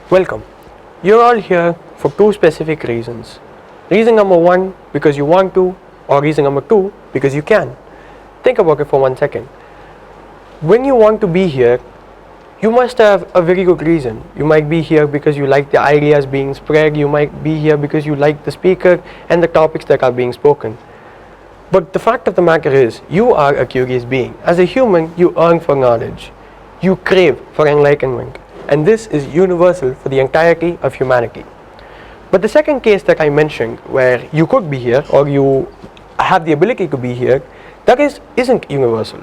Welcome. You're all here for two specific reasons. Reason number one, because you want to, or reason number two, because you can. Think about it for 1 second. When you want to be here, you must have a very good reason. You might be here because you like the ideas being spread, you might be here because you like the speaker and the topics that are being spoken. But the fact of the matter is, you are a curious being. As a human, you yearn for knowledge. You crave for enlightenment. And this is universal for the entirety of humanity. But the second case that I mentioned, where you could be here or you have the ability to be here, that isn't universal.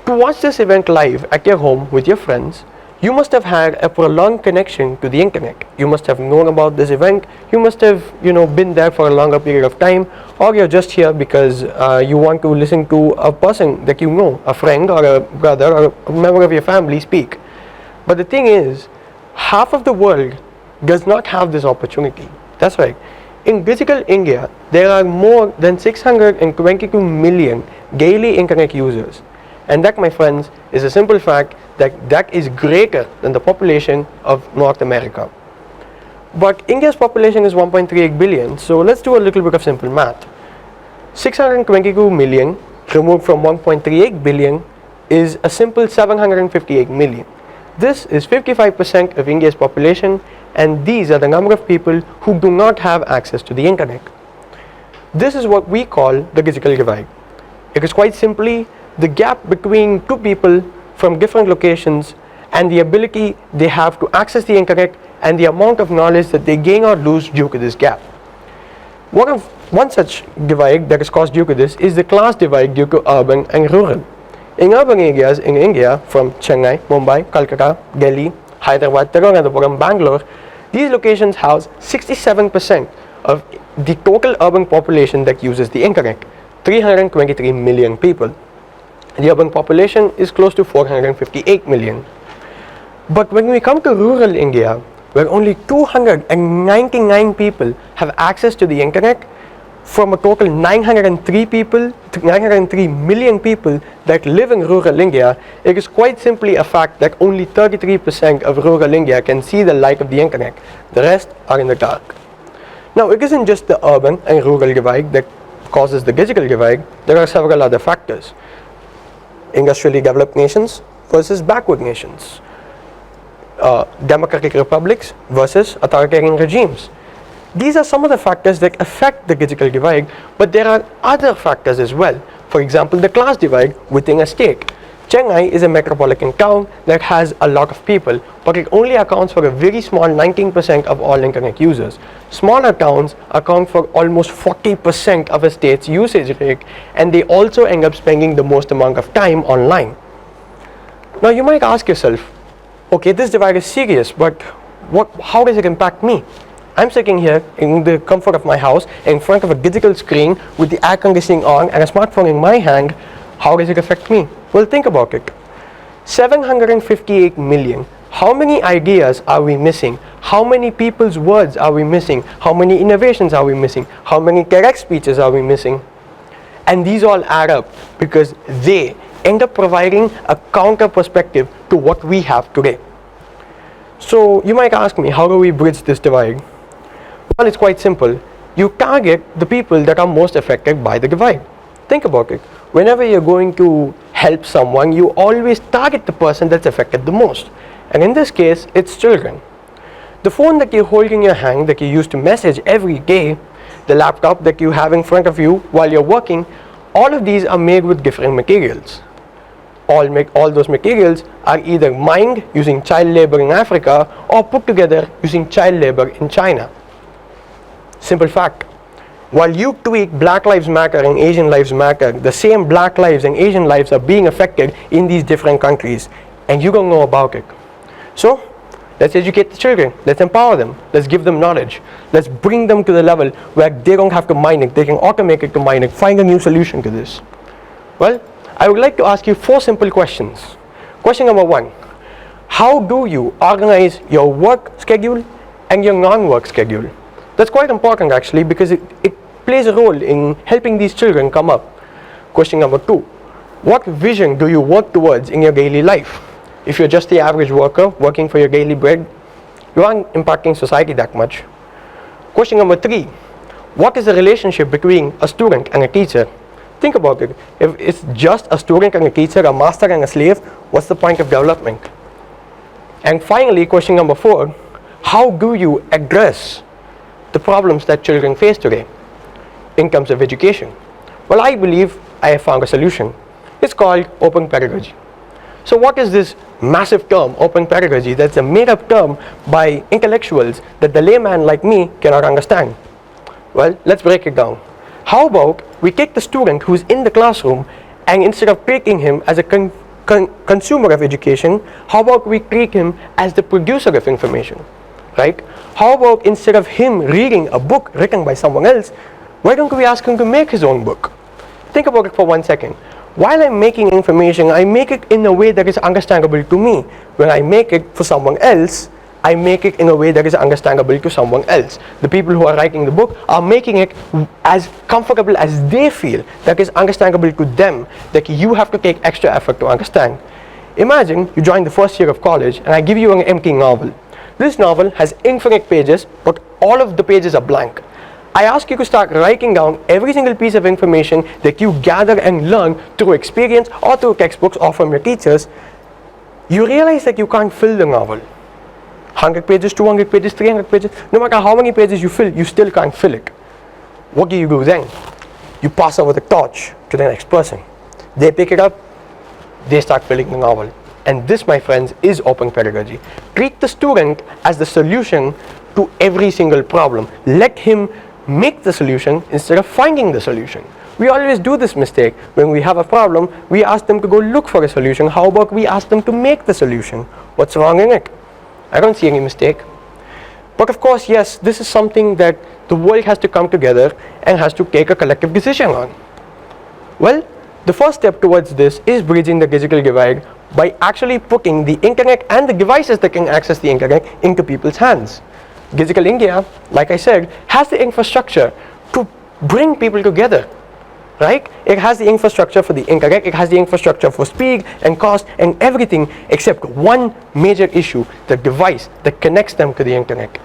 To watch this event live at your home with your friends, you must have had a prolonged connection to the internet. You must have known about this event, you must have been there for a longer period of time, or you're just here because you want to listen to a person that you know, a friend or a brother or a member of your family speak. But the thing is, half of the world does not have this opportunity. That's right. In digital India, there are more than 622 million daily internet users. And that, my friends, is a simple fact that is greater than the population of North America. But India's population is 1.38 billion, so let's do a little bit of simple math. 622 million removed from 1.38 billion is a simple 758 million. This is 55% of India's population, and these are the number of people who do not have access to the internet. This is what we call the digital divide. It is quite simply the gap between two people from different locations and the ability they have to access the internet and the amount of knowledge that they gain or lose due to this gap. One such divide that is caused due to this is the class divide due to urban and rural. In urban areas in India, from Chennai, Mumbai, Calcutta, Delhi, Hyderabad, Tirunelveli, Bangalore, these locations house 67% of the total urban population that uses the internet, 323 million people. The urban population is close to 458 million. But when we come to rural India, where only 299 people have access to the internet, from a total 903 million people that live in rural India, it is quite simply a fact that only 33% of rural India can see the light of the internet. The rest are in the dark. Now, it isn't just the urban and rural divide that causes the digital divide. There are several other factors. Industrially developed nations versus backward nations. Democratic republics versus authoritarian regimes. These are some of the factors that affect the digital divide, but there are other factors as well. For example, the class divide within a state. Chennai is a metropolitan town that has a lot of people, but it only accounts for a very small 19% of all internet users. Smaller towns account for almost 40% of a state's usage rate, and they also end up spending the most amount of time online. Now you might ask yourself, okay, this divide is serious, but how does it impact me? I'm sitting here in the comfort of my house in front of a digital screen with the air conditioning on and a smartphone in my hand. How does it affect me? Well, think about it. 758 million. How many ideas are we missing? How many people's words are we missing? How many innovations are we missing? How many correct speeches are we missing? And these all add up because they end up providing a counter perspective to what we have today. So you might ask me, how do we bridge this divide? Well, it's quite simple. You target the people that are most affected by the divide. Think about it. Whenever you're going to help someone, you always target the person that's affected the most. And in this case, it's children. The phone that you hold in your hand, that you use to message every day, the laptop that you have in front of you while you're working, all of these are made with different materials. All those materials are either mined using child labor in Africa or put together using child labor in China. Simple fact. While you tweet Black Lives Matter and Asian Lives Matter, the same Black lives and Asian lives are being affected in these different countries, and you don't know about it. So, let's educate the children. Let's empower them. Let's give them knowledge. Let's bring them to the level where they don't have to mine it. They can automate it to mine it. Find a new solution to this. Well, I would like to ask you 4 simple questions. Question number 1. How do you organize your work schedule and your non-work schedule? That's quite important actually, because it plays a role in helping these children come up. Question number 2. What vision do you work towards in your daily life? If you're just the average worker working for your daily bread, you aren't impacting society that much. Question number 3. What is the relationship between a student and a teacher? Think about it. If it's just a student and a teacher, a master and a slave, what's the point of development? And finally, question number 4. How do you address the problems that children face today in terms of education? Well, I believe I have found a solution. It's called open pedagogy. So what is this massive term, open pedagogy, that's a made-up term by intellectuals that the layman like me cannot understand? Well, let's break it down. How about we take the student who's in the classroom, and instead of taking him as a consumer of education, how about we treat him as the producer of information, right? How about instead of him reading a book written by someone else, why don't we ask him to make his own book? Think about it for 1 second. While I'm making information, I make it in a way that is understandable to me. When I make it for someone else, I make it in a way that is understandable to someone else. The people who are writing the book are making it as comfortable as they feel, that is understandable to them, that you have to take extra effort to understand. Imagine you join the first year of college and I give you an empty novel. This novel has infinite pages, but all of the pages are blank. I ask you to start writing down every single piece of information that you gather and learn through experience or through textbooks or from your teachers. You realize that you can't fill the novel. 100 pages, 200 pages, 300 pages, no matter how many pages you fill, you still can't fill it. What do you do then? You pass over the torch to the next person. They pick it up, they start filling the novel. And this, my friends, is open pedagogy. Treat the student as the solution to every single problem. Let him make the solution instead of finding the solution. We always do this mistake. When we have a problem, we ask them to go look for a solution. How about we ask them to make the solution? What's wrong in it? I don't see any mistake. But of course, yes, this is something that the world has to come together and has to take a collective decision on. Well, the first step towards this is bridging the digital divide by actually putting the internet and the devices that can access the internet into people's hands. Digital India, like I said, has the infrastructure to bring people together, right? It has the infrastructure for the internet, it has the infrastructure for speed and cost and everything except one major issue, the device that connects them to the internet.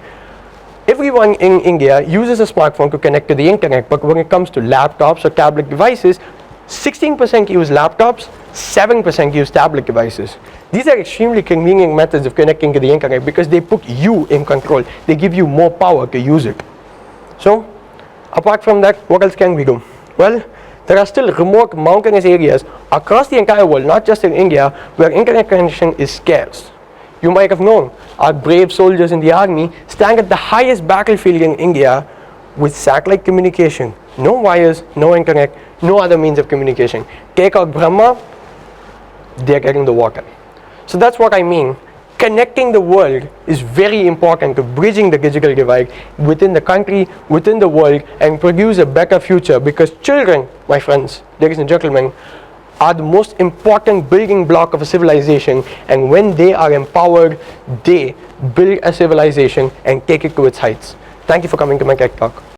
Everyone in India uses a smartphone to connect to the internet, but when it comes to laptops or tablet devices, 16% use laptops, 7% use tablet devices. These are extremely convenient methods of connecting to the internet because they put you in control. They give you more power to use it. So, apart from that, what else can we do? Well, there are still remote mountainous areas across the entire world, not just in India, where internet connection is scarce. You might have known our brave soldiers in the army stand at the highest battlefield in India with satellite communication. No wires, no internet, no other means of communication. Take out Brahma, they're getting the water. So that's what I mean. Connecting the world is very important to bridging the digital divide within the country, within the world, and produce a better future, because children, my friends, ladies and gentlemen, are the most important building block of a civilization, and when they are empowered, they build a civilization and take it to its heights. Thank you for coming to my TED Talk.